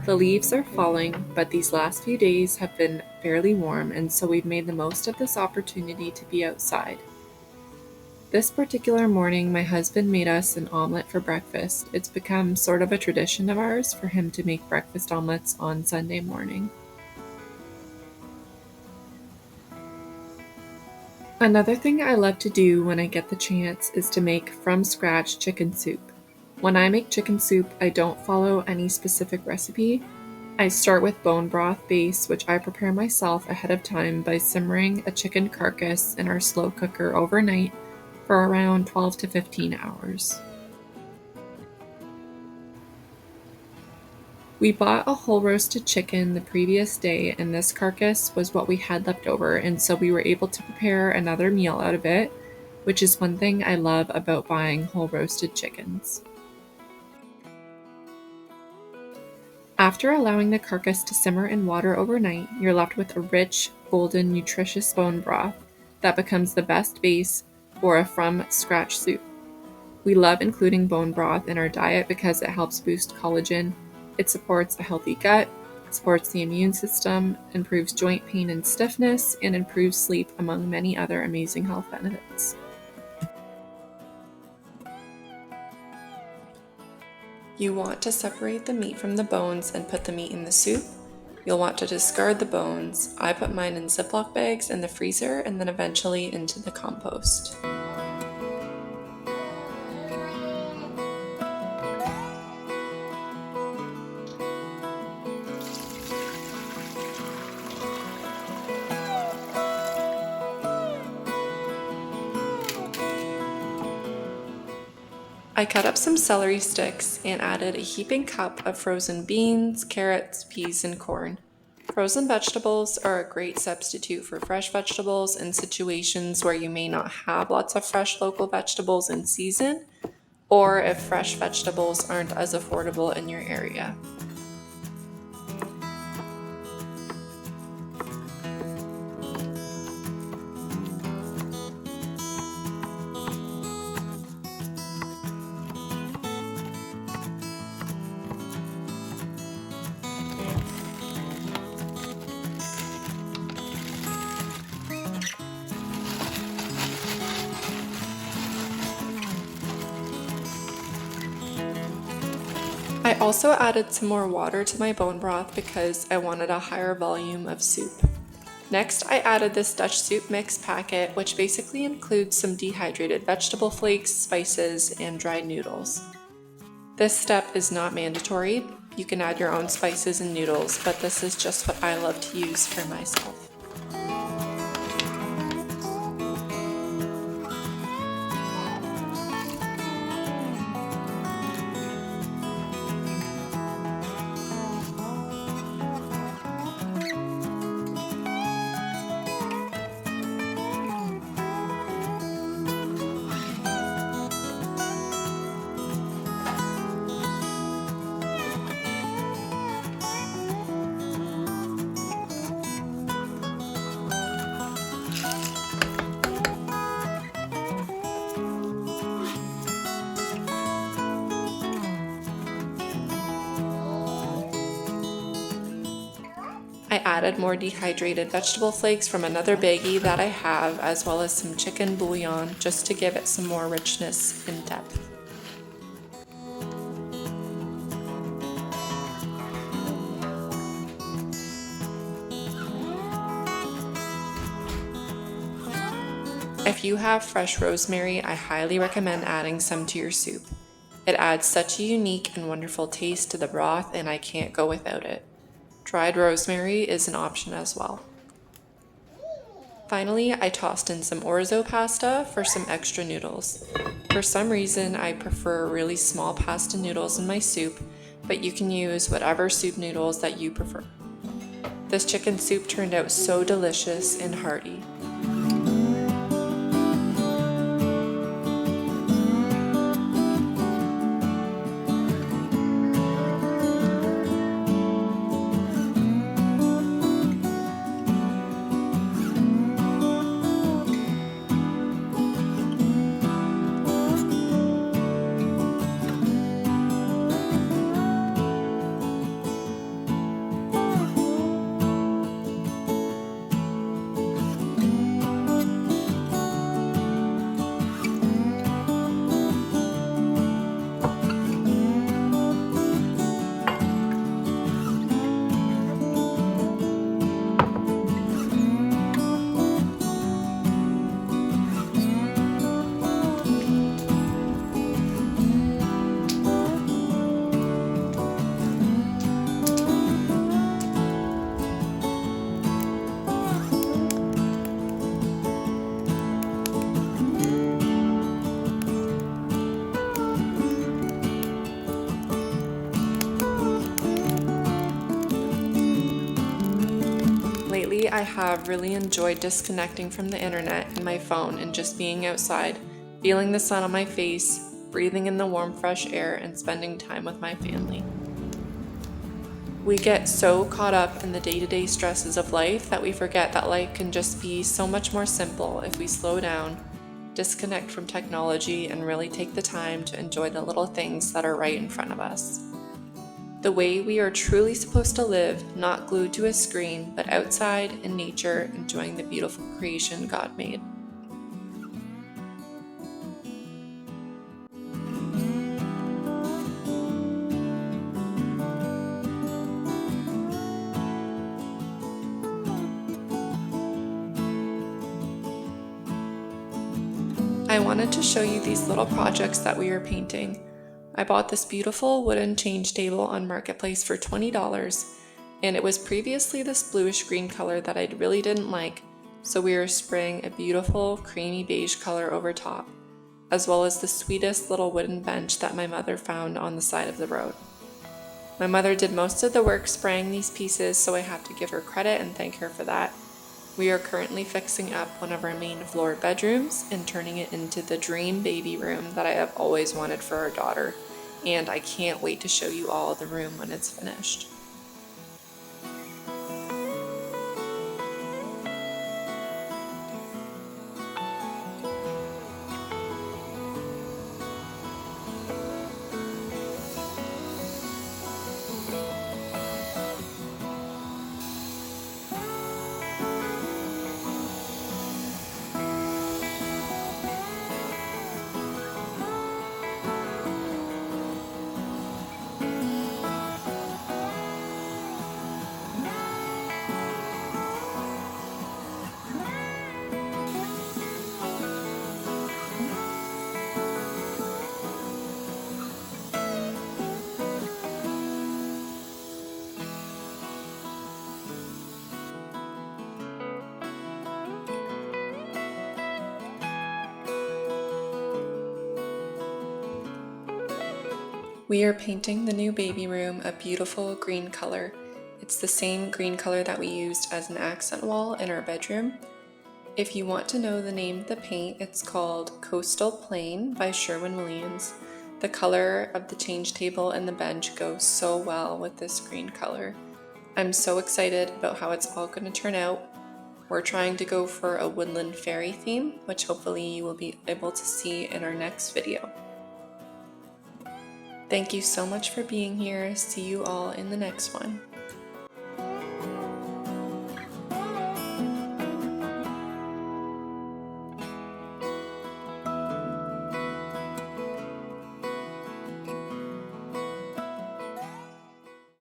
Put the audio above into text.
The leaves are falling, but these last few days have been fairly warm, and so we've made the most of this opportunity to be outside. This particular morning, my husband made us an omelet for breakfast. It's become sort of a tradition of ours for him to make breakfast omelets on Sunday morning. Another thing I love to do when I get the chance is to make from scratch chicken soup. When I make chicken soup, I don't follow any specific recipe. I start with bone broth base, which I prepare myself ahead of time by simmering a chicken carcass in our slow cooker overnight for around 12 to 15 hours. We bought a whole roasted chicken the previous day, and this carcass was what we had left over, and so we were able to prepare another meal out of it, which is one thing I love about buying whole roasted chickens. After allowing the carcass to simmer in water overnight, you're left with a rich, golden, nutritious bone broth that becomes the best base for a from-scratch soup. We love including bone broth in our diet because it helps boost collagen, it supports a healthy gut, supports the immune system, improves joint pain and stiffness, and improves sleep, among many other amazing health benefits. You want to separate the meat from the bones and put the meat in the soup. You'll want to discard the bones. I put mine in Ziploc bags in the freezer and then eventually into the compost. I cut up some celery sticks and added a heaping cup of frozen beans, carrots, peas, and corn. Frozen vegetables are a great substitute for fresh vegetables in situations where you may not have lots of fresh local vegetables in season, or if fresh vegetables aren't as affordable in your area. I also added some more water to my bone broth because I wanted a higher volume of soup. Next, I added this Dutch soup mix packet, which basically includes some dehydrated vegetable flakes, spices, and dried noodles. This step is not mandatory. You can add your own spices and noodles, but this is just what I love to use for myself. I added more dehydrated vegetable flakes from another baggie that I have, as well as some chicken bouillon, just to give it some more richness and depth. If you have fresh rosemary, I highly recommend adding some to your soup. It adds such a unique and wonderful taste to the broth, and I can't go without it. Dried rosemary is an option as well. Finally, I tossed in some orzo pasta for some extra noodles. For some reason, I prefer really small pasta noodles in my soup, but you can use whatever soup noodles that you prefer. This chicken soup turned out so delicious and hearty. I have really enjoyed disconnecting from the internet and my phone and just being outside, feeling the sun on my face, breathing in the warm, fresh air, and spending time with my family. We get so caught up in the day-to-day stresses of life that we forget that life can just be so much more simple if we slow down, disconnect from technology, and really take the time to enjoy the little things that are right in front of us. The way we are truly supposed to live, not glued to a screen, but outside in nature, enjoying the beautiful creation God made. I wanted to show you these little projects that we are painting. I bought this beautiful wooden change table on Marketplace for $20, and it was previously this bluish green color that I really didn't like, so we are spraying a beautiful creamy beige color over top, as well as the sweetest little wooden bench that my mother found on the side of the road. My mother did most of the work spraying these pieces, so I have to give her credit and thank her for that. We are currently fixing up one of our main floor bedrooms and turning it into the dream baby room that I have always wanted for our daughter, and I can't wait to show you all the room when it's finished. We are painting the new baby room a beautiful green color. It's the same green color that we used as an accent wall in our bedroom. If you want to know the name of the paint, it's called Coastal Plain by Sherwin-Williams. The color of the change table and the bench goes so well with this green color. I'm so excited about how it's all going to turn out. We're trying to go for a woodland fairy theme, which hopefully you will be able to see in our next video. Thank you so much for being here. See you all in the next one.